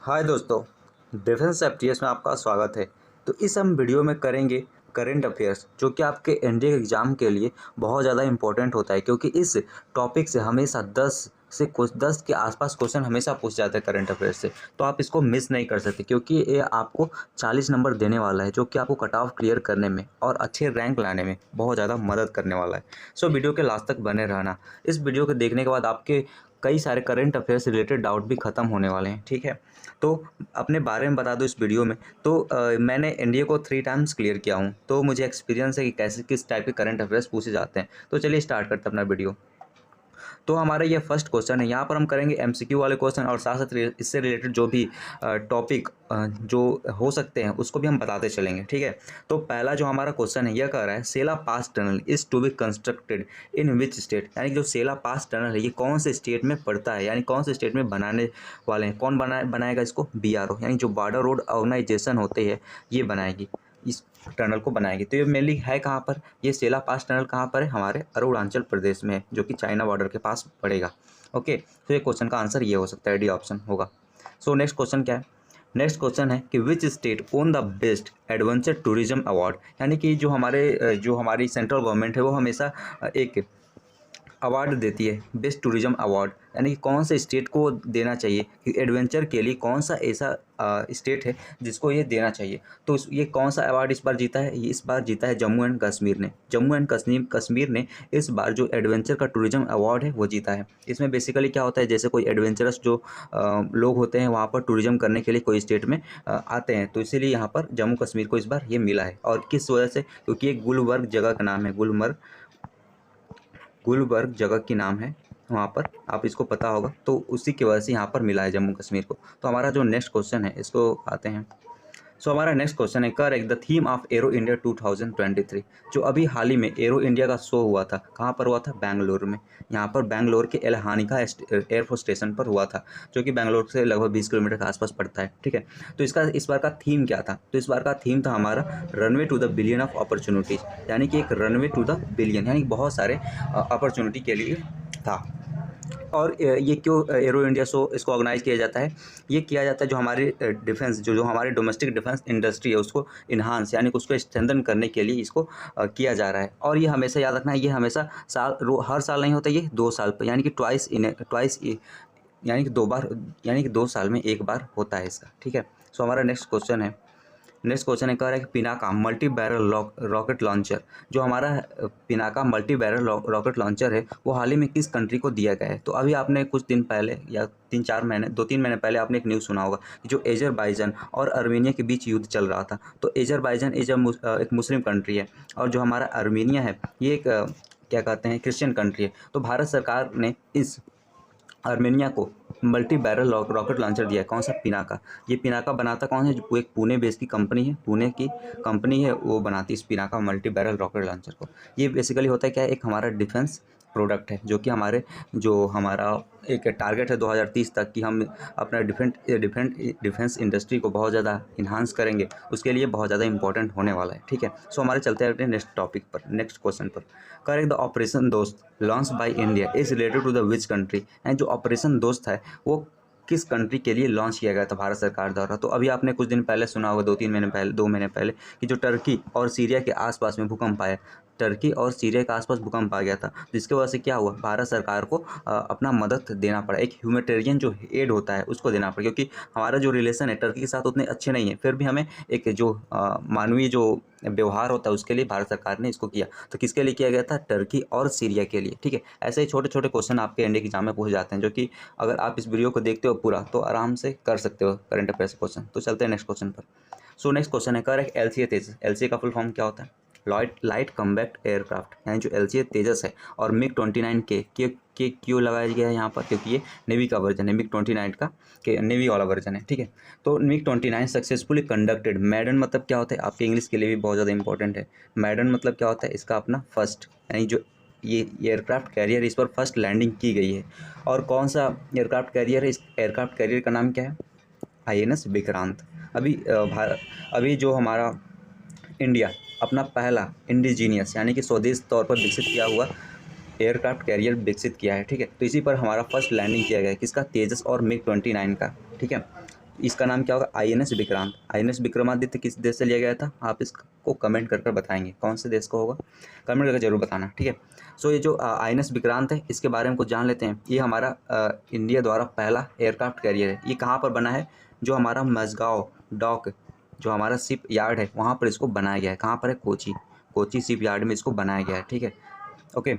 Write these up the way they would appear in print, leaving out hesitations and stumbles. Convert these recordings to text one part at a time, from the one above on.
हाय दोस्तों, defence FTS में आपका स्वागत है। तो इस हम वीडियो में करेंगे करंट अफेयर्स, जो कि आपके एनडीए एग्ज़ाम के लिए बहुत ज़्यादा इंपॉर्टेंट होता है, क्योंकि इस टॉपिक से हमेशा 10 के आसपास क्वेश्चन हमेशा पूछ जाते हैं करंट अफेयर्स से। तो आप इसको मिस नहीं कर सकते, क्योंकि ये आपको 40 नंबर देने वाला है, जो कि आपको कट ऑफ क्लियर करने में और अच्छे रैंक लाने में बहुत ज़्यादा मदद करने वाला है। सो वीडियो के लास्ट तक बने रहना। इस वीडियो को देखने के बाद आपके कई सारे करंट अफेयर से रिलेटेड डाउट भी ख़त्म होने वाले हैं, ठीक है। तो अपने बारे में बता दो इस वीडियो में। तो मैंने एनडीए को 3 टाइम्स क्लियर किया हूँ, तो मुझे एक्सपीरियंस है कि कैसे किस टाइप के करंट अफेयर्स पूछे जाते हैं। तो चलिए स्टार्ट करते हैं अपना वीडियो। तो हमारा ये फर्स्ट क्वेश्चन है। यहाँ पर हम करेंगे एमसीक्यू वाले क्वेश्चन, और साथ साथ इससे रिलेटेड जो भी टॉपिक जो हो सकते हैं उसको भी हम बताते चलेंगे, ठीक है। तो पहला जो हमारा क्वेश्चन है, यह कह रहा है Sela pass tunnel is to be constructed in which state. यानी कि जो सेला पास टनल है, ये कौन से स्टेट में पड़ता है, यानी कौन से स्टेट में बनाने वाले हैं। कौन बनाएगा इसको? बीआरओ, यानी जो बॉर्डर रोड ऑर्गेनाइजेशन होते हैं, ये बनाएगी, इस टनल को बनाएगी। तो ये मेनली है कहाँ पर? ये सेला पास टनल कहाँ पर है? हमारे अरुणाचल प्रदेश में है, जो कि चाइना बॉर्डर के पास पड़ेगा। ओके, तो ये क्वेश्चन का आंसर ये हो सकता है, डी ऑप्शन होगा। सो नेक्स्ट क्वेश्चन क्या है? नेक्स्ट क्वेश्चन है कि which state own the best adventure tourism award. यानी कि जो हमारी सेंट्रल गवर्नमेंट है, वो हमेशा एक अवार्ड देती है, बेस्ट टूरिज्म अवार्ड। यानी कि कौन से स्टेट को देना चाहिए कि एडवेंचर के लिए कौन सा ऐसा स्टेट है जिसको ये देना चाहिए। तो ये कौन सा अवार्ड इस बार जीता है? ये इस बार जीता है जम्मू एंड कश्मीर ने। जम्मू एंड कश्मीर ने इस बार जो एडवेंचर का टूरिज्म अवार्ड है वो जीता है। इसमें बेसिकली क्या होता है, जैसे कोई एडवेंचरस जो लोग होते हैं वहाँ पर टूरिज्म करने के लिए कोई स्टेट में आते हैं, तो इसीलिए यहाँ पर जम्मू कश्मीर को इस बार ये मिला है। और किस वजह से? क्योंकि ये गुलमर्ग जगह का नाम है, गुलबर्ग जगह की नाम है वहाँ पर, आप इसको पता होगा। तो उसी की वजह से यहाँ पर मिला है जम्मू कश्मीर को। तो हमारा जो नेक्स्ट क्वेश्चन है, इसको आते हैं। सो हमारा नेक्स्ट क्वेश्चन है, correct the theme of arrow India 2023। जो अभी हाल ही में एरो इंडिया का शो हुआ था, कहाँ पर हुआ था? बेंगलुरु में। यहाँ पर बेंगलोर के एलहानिका एयरफोर्स स्टेशन पर हुआ था, जो कि बेंगलोर से लगभग 20 किलोमीटर के आसपास पड़ता है, ठीक है। तो इसका इस बार का थीम क्या था? तो इस बार का थीम था हमारा runway to the billion of opportunities. यानी कि एक रनवे टू द बिलियन, यानी बहुत सारे अपॉर्चुनिटी के लिए था। और ये क्यों एरो इंडिया शो इसको ऑर्गेनाइज़ किया जाता है? ये किया जाता है जो हमारी डिफेंस जो हमारे डोमेस्टिक डिफेंस इंडस्ट्री है, उसको इन्हांस यानी कि उसको स्ट्रेंथन करने के लिए इसको किया जा रहा है। और ये हमेशा याद रखना है, ये हमेशा हर साल नहीं होता, ये 2 साल पर, यानी कि ट्वाइस यानी कि 2 बार, यानी कि 2 साल में 1 बार होता है इसका, ठीक है। सो हमारा नेक्स्ट क्वेश्चन है, कह रहा है कि Pinaka multi barrel rocket launcher. जो हमारा Pinaka multi barrel rocket launcher है, वो हाल ही में किस कंट्री को दिया गया है? तो अभी आपने कुछ दिन पहले या 2-3 महीने पहले आपने एक न्यूज़ सुना होगा कि जो अजरबैजान और आर्मेनिया के बीच युद्ध चल रहा था। तो अजरबैजान एक मुस्लिम कंट्री है, और जो हमारा आर्मेनिया है, ये एक क्या कहते हैं, क्रिश्चियन कंट्री है। तो भारत सरकार ने इस आर्मेनिया को मल्टी बैरल रॉकेट लॉन्चर दिया है। कौन सा? पिनाका। ये पिनाका बनाता कौन है? जो एक पुणे बेस की कंपनी है, पुणे की कंपनी है, वो बनाती है इस Pinaka multi barrel rocket launcher को। ये बेसिकली होता है क्या है, एक हमारा डिफेंस प्रोडक्ट है, जो कि हमारा एक टारगेट है 2030 तक कि हम अपना डिफेंस इंडस्ट्री को बहुत ज़्यादा इन्हांस करेंगे। उसके लिए बहुत ज़्यादा इंपॉर्टेंट होने वाला है, ठीक है। सो हमारे चलते हैं नेक्स्ट टॉपिक पर, नेक्स्ट क्वेश्चन पर। Correct the operation Dost launch by India is related to the which country. And जो ऑपरेशन दोस्त है, वो किस कंट्री के लिए लॉन्च किया गया था भारत सरकार द्वारा? तो अभी आपने कुछ दिन पहले सुना होगा, 2 महीने पहले, कि जो टर्की और सीरिया के आसपास में भूकंप आया, टर्की और सीरिया के आसपास भूकंप आ गया था, जिसकी वजह से क्या हुआ, भारत सरकार को अपना मदद देना पड़ा। एक ह्यूमैनिटेरियन जो एड होता है उसको देना पड़ा, क्योंकि हमारा जो रिलेशन है टर्की के साथ उतने अच्छे नहीं है, फिर भी हमें एक जो मानवीय जो व्यवहार होता है उसके लिए भारत सरकार ने इसको किया। तो किसके लिए किया गया था? टर्की और सीरिया के लिए, ठीक है। ऐसे ही छोटे छोटे क्वेश्चन आपके इंडिया के एग्जाम में पूछे जाते हैं, जो कि अगर आप इस वीडियो को देखते हो पूरा, तो आराम से कर सकते हो करंट अफेयर्स क्वेश्चन। तो चलते हैं नेक्स्ट क्वेश्चन पर। सो नेक्स्ट क्वेश्चन है, करेक्ट एलसीए तेजस। एलसीए का फुल फॉर्म क्या होता है? Light combat aircraft. यानी जो एलसीए तेजस है और मिग 29 के क्यों लगाया गया है यहाँ पर? क्योंकि ये नेवी का वर्जन है, मिग 29 का के नेवी वाला वर्जन है, ठीक है। तो मिग 29 सक्सेसफुली कंडक्टेड। मैडन मतलब क्या होता है? आपके इंग्लिश के लिए भी बहुत ज़्यादा इंपॉर्टेंट है। मैडन मतलब क्या होता है? इसका अपना फर्स्ट, यानी जो ये एयरक्राफ्ट कैरियर, इस पर फर्स्ट लैंडिंग की गई है। और कौन सा एयरक्राफ्ट कैरियर है? इस एयरक्राफ्ट कैरियर का नाम क्या है? आईएनएस विक्रांत। अभी जो हमारा इंडिया अपना पहला इंडिजीनियस यानी कि स्वदेश तौर पर विकसित किया हुआ एयरक्राफ्ट कैरियर विकसित किया है, ठीक है। तो इसी पर हमारा फर्स्ट लैंडिंग किया गया है, किसका? तेजस और मिग 29 का, ठीक है। इसका नाम क्या होगा? INS विक्रांत। INS विक्रमादित्य किस देश से लिया गया था? आप इसको कमेंट कर बताएंगे कौन से देश को होगा, कमेंट करके जरूर बताना, ठीक है। सो ये जो INS विक्रांत है, इसके बारे में कुछ जान लेते हैं। ये हमारा इंडिया द्वारा पहला एयरक्राफ्ट कैरियर है। ये कहाँ पर बना है? जो हमारा मझगांव डॉक, जो हमारा शिप यार्ड है, वहाँ पर इसको बनाया गया है। कहाँ पर है? कोची शिप यार्ड में इसको बनाया गया है, ठीक है। ओके,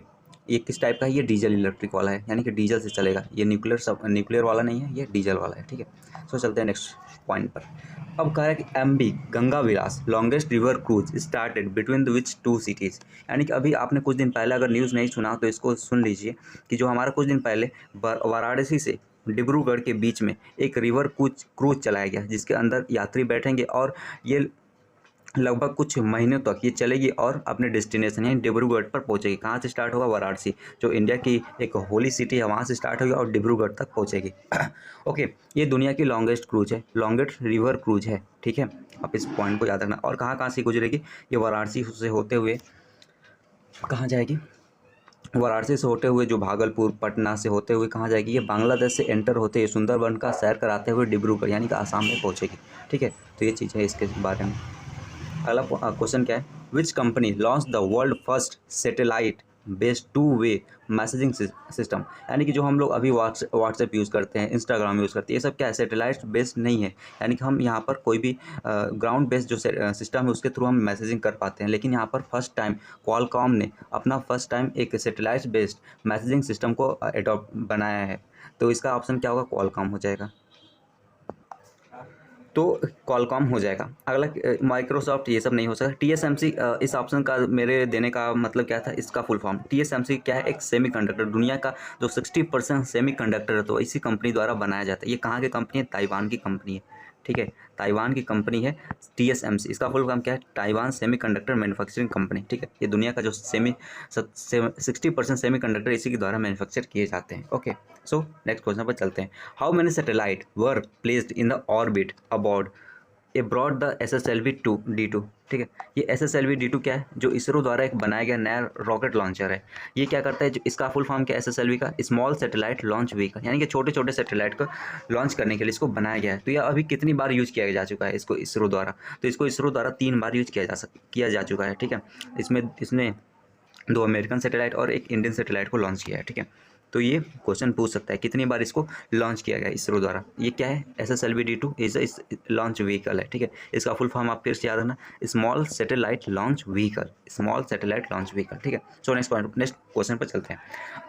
ये किस टाइप का है? ये डीजल इलेक्ट्रिक वाला है, यानी कि डीजल से चलेगा। ये न्यूक्लियर वाला नहीं है, ये डीजल वाला है, ठीक है। सो चलते हैं नेक्स्ट पॉइंट पर। अब कह रहा है कि MV Ganga Vilas longest river cruise started between the which 2 cities. यानी कि अभी आपने कुछ दिन पहले अगर न्यूज़ नहीं सुना तो इसको सुन लीजिए कि जो हमारा कुछ दिन पहले वाराणसी से डिब्रूगढ़ के बीच में एक रिवर क्रूज चलाया गया, जिसके अंदर यात्री बैठेंगे और ये लगभग कुछ महीनों तक ये चलेगी और अपने डेस्टिनेशन यानी डिब्रूगढ़ पर पहुंचेगी। कहाँ से स्टार्ट होगा? वाराणसी, जो इंडिया की एक होली सिटी है, वहाँ से स्टार्ट होगी और डिब्रूगढ़ तक पहुंचेगी। ओके, ये दुनिया की लॉन्गेस्ट क्रूज है, लॉन्गेस्ट रिवर क्रूज है, ठीक है। आप इस पॉइंट को याद रखना। और कहाँ कहाँ से गुजरेगी? ये वाराणसी से होते हुए कहाँ जाएगी? वाराणसी से होते हुए जो भागलपुर पटना से होते हुए कहाँ जाएगी? ये बांग्लादेश से एंटर होते हुए सुंदरबन का सैर कराते हुए डिब्रूगढ़ यानी कि आसाम में पहुँचेगी, ठीक है। तो ये चीज़ है इसके बारे में। अगला क्वेश्चन क्या है? Which company launch the world first satellite based two way messaging system. यानी कि जो हम लोग अभी व्हाट्सएप यूज़ करते हैं, इंस्टाग्राम यूज़ करते हैं, ये सब क्या है? सैटेलाइट बेस्ड नहीं है। यानी कि हम यहाँ पर कोई भी ग्राउंड बेस्ड जो सिस्टम है उसके थ्रू हम मैसेजिंग कर पाते हैं, लेकिन यहाँ पर फर्स्ट टाइम क्वालकॉम ने अपना फर्स्ट टाइम एक सैटेलाइट बेस्ड मैसेजिंग सिस्टम को एडॉप्ट बनाया है। तो इसका ऑप्शन क्या होगा? क्वालकॉम हो जाएगा, तो क्वालकॉम हो जाएगा। अगला माइक्रोसॉफ्ट, ये सब नहीं हो सकता। TSMC, इस ऑप्शन का मेरे देने का मतलब क्या था? इसका फुल फॉर्म TSMC क्या है? एक सेमीकंडक्टर, दुनिया का जो 60% सेमीकंडक्टर है तो इसी कंपनी द्वारा बनाया जाता है। ये कहाँ की कंपनी है? ताइवान की कंपनी है, ठीक है। ताइवान की कंपनी है TSMC। इसका फुल फॉर्म क्या है? ताइवान सेमीकंडक्टर मैन्युफैक्चरिंग कंपनी, ठीक है। ये दुनिया का जो 60% सेमीकंडक्टर इसी के द्वारा मैन्युफैक्चर किए जाते हैं। ओके, सो नेक्स्ट क्वेश्चन पर चलते हैं। How many satellite were placed in the orbit about a broad the SSLV D2, ठीक है। ये SSLV D2 क्या है? जो इसरो द्वारा एक बनाया गया नया रॉकेट लॉन्चर है। ये क्या करता है? जो इसका फुल फॉर्म क्या है SSLV का? स्मॉल सैटेलाइट लॉन्च व्हीकल, यानी कि छोटे छोटे सैटेलाइट को लॉन्च करने के लिए इसको बनाया गया है। तो यह अभी कितनी बार यूज किया जा चुका है इसको इसरो द्वारा? तो इसको इसरो द्वारा 3 बार यूज किया जा चुका है, ठीक है। इसने 2 अमेरिकन सैटेलाइट और एक इंडियन सैटेलाइट को लॉन्च किया है, ठीक है। तो ये क्वेश्चन पूछ सकता है कितनी बार इसको लॉन्च किया गया इसरो द्वारा। ये क्या है? SSLV D2 इस लॉन्च व्हीकल है, ठीक है। इसका फुल फॉर्म आप फिर से याद रखना, small satellite launch vehicle, small satellite launch vehicle, ठीक है। सो नेक्स्ट क्वेश्चन पर चलते हैं।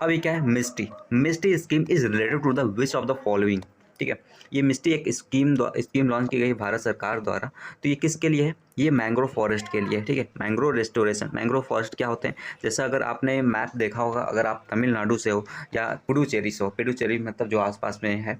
अब ये क्या है? MISHTI scheme is related to the which of the following, ठीक है। ये मिस्टी एक स्कीम लॉन्च की गई भारत सरकार द्वारा। तो ये किसके लिए है? ये मैंग्रोव फॉरेस्ट के लिए, ठीक है। मैंग्रोव रेस्टोरेशन, मैंग्रोव फॉरेस्ट क्या होते हैं? जैसा अगर आपने मैप देखा होगा, अगर आप तमिलनाडु से हो या पुडुचेरी से हो, पुडुचेरी मतलब जो आसपास में है,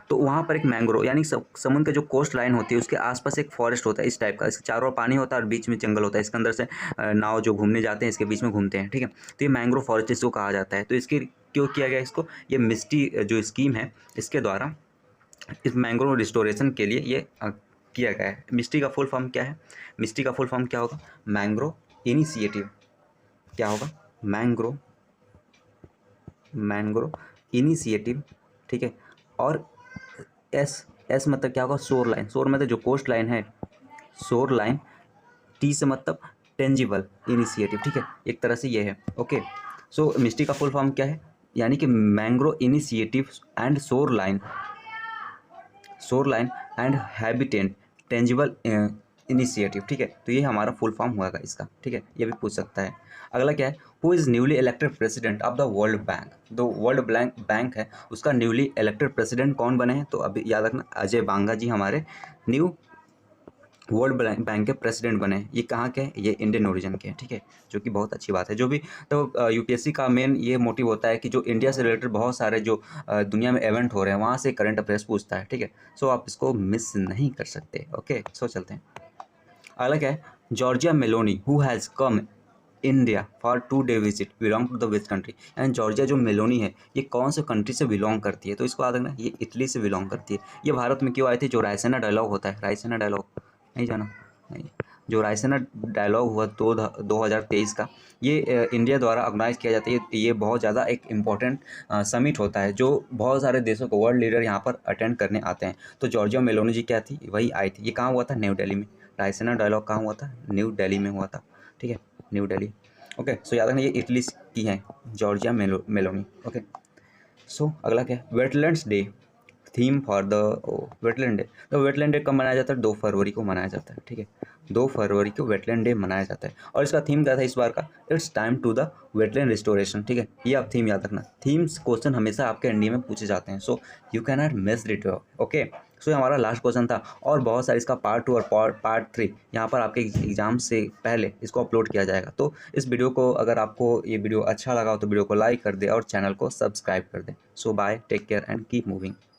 तो वहाँ पर एक मैंग्रोव यानी समुद्र का जो कोस्ट लाइन होती है उसके आसपास एक फॉरेस्ट होता है इस टाइप का। इसके चारों ओर पानी होता है और बीच में जंगल होता है। इसके अंदर से नाव जो घूमने जाते हैं इसके बीच में घूमते हैं, ठीक है। तो ये मैंग्रोव फॉरेस्ट इसको कहा जाता है। तो इसकी क्यों किया गया इसको? ये मिस्टी जो स्कीम है इसके द्वारा इस मैंग्रोव रिस्टोरेशन के लिए ये किया गया है। मिस्टी का फुल फॉर्म क्या है? मिस्टी का फुल फॉर्म क्या होगा? Mangrove initiative. क्या होगा? मैंग्रोव इनिशिएटिव, ठीक है। और एस मतलब क्या होगा? शोर लाइन, शोर मतलब जो कोस्ट लाइन है, शोर लाइन। टी से मतलब टेंजिबल इनिशिएटिव, ठीक है। एक तरह से ये है, ओके। सो मिस्टी का फुल फॉर्म क्या है? यानी कि mangrove initiative and shore line and habitat tangible initiative, ठीक है। तो ये हमारा फुल फॉर्म होगा इसका, ठीक है। ये भी पूछ सकता है। अगला क्या है? Who is newly elected president of the world bank. जो वर्ल्ड बैंक है उसका न्यूली इलेक्टेड प्रेसिडेंट कौन बने हैं? तो अभी याद रखना, अजय बांगा जी हमारे न्यू वर्ल्ड बैंक के प्रेसिडेंट बने। ये कहाँ के हैं? ये इंडियन ओरिजिन के हैं, ठीक है। जो कि बहुत अच्छी बात है। जो भी तो UPSC का मेन ये मोटिव होता है कि जो इंडिया से रिलेटेड बहुत सारे जो दुनिया में इवेंट हो रहे हैं वहाँ से करंट अफेयर्स पूछता है, ठीक है। सो आप इसको मिस नहीं कर सकते, ओके। सो चलते हैं। अगला क्या है? Giorgia Meloni who has come India for 2-day visit belong to the which country. यानी जॉर्जिया जो मेलोनी है ये कौन से कंट्री से बिलोंग करती है? तो इसको याद रखना, ये इटली से बिलोंग करती है। ये भारत में क्यों आई थी? जो रायसेना डायलॉग होता है, रायसेना डायलॉग नहीं जाना? नहीं। जो रायसीना डायलॉग हुआ 2023 का, ये इंडिया द्वारा ऑर्गेनाइज किया जाता है। ये बहुत ज़्यादा एक इम्पॉर्टेंट समिट होता है जो बहुत सारे देशों को वर्ल्ड लीडर यहाँ पर अटेंड करने आते हैं। तो जॉर्जिया मेलोनी जी क्या थी, वही आई थी। ये कहाँ हुआ था, न्यू दिल्ली में। रायसीना डायलॉग कहाँ हुआ था, न्यू दिल्ली में हुआ था, ठीक है, न्यू दिल्ली। ओके, सो याद रखना ये इटली की है, जॉर्जिया मेलोनी। ओके, सो अगला क्या है, wetlands day, theme for the wetland day. तो वेटलैंड डे कब मनाया जाता है, 2 फरवरी को मनाया जाता है, ठीक है, 2 फरवरी को वेटलैंड डे मनाया जाता है। और इसका थीम क्या था इस बार का, it's time to the wetland restoration, ठीक है। ये आप थीम याद रखना, थीम्स क्वेश्चन हमेशा आपके एनडीए में पूछे जाते हैं, so you can not miss it. Okay, so हमारा लास्ट क्वेश्चन था, और बहुत सारे इसका पार्ट 2 और पार्ट 3 यहाँ पर आपके एग्जाम से पहले इसको अपलोड किया जाएगा। तो इस वीडियो को, अगर आपको ये वीडियो अच्छा लगा हो तो वीडियो को लाइक कर दे और चैनल को सब्सक्राइब कर दे। So bye, take care and keep moving.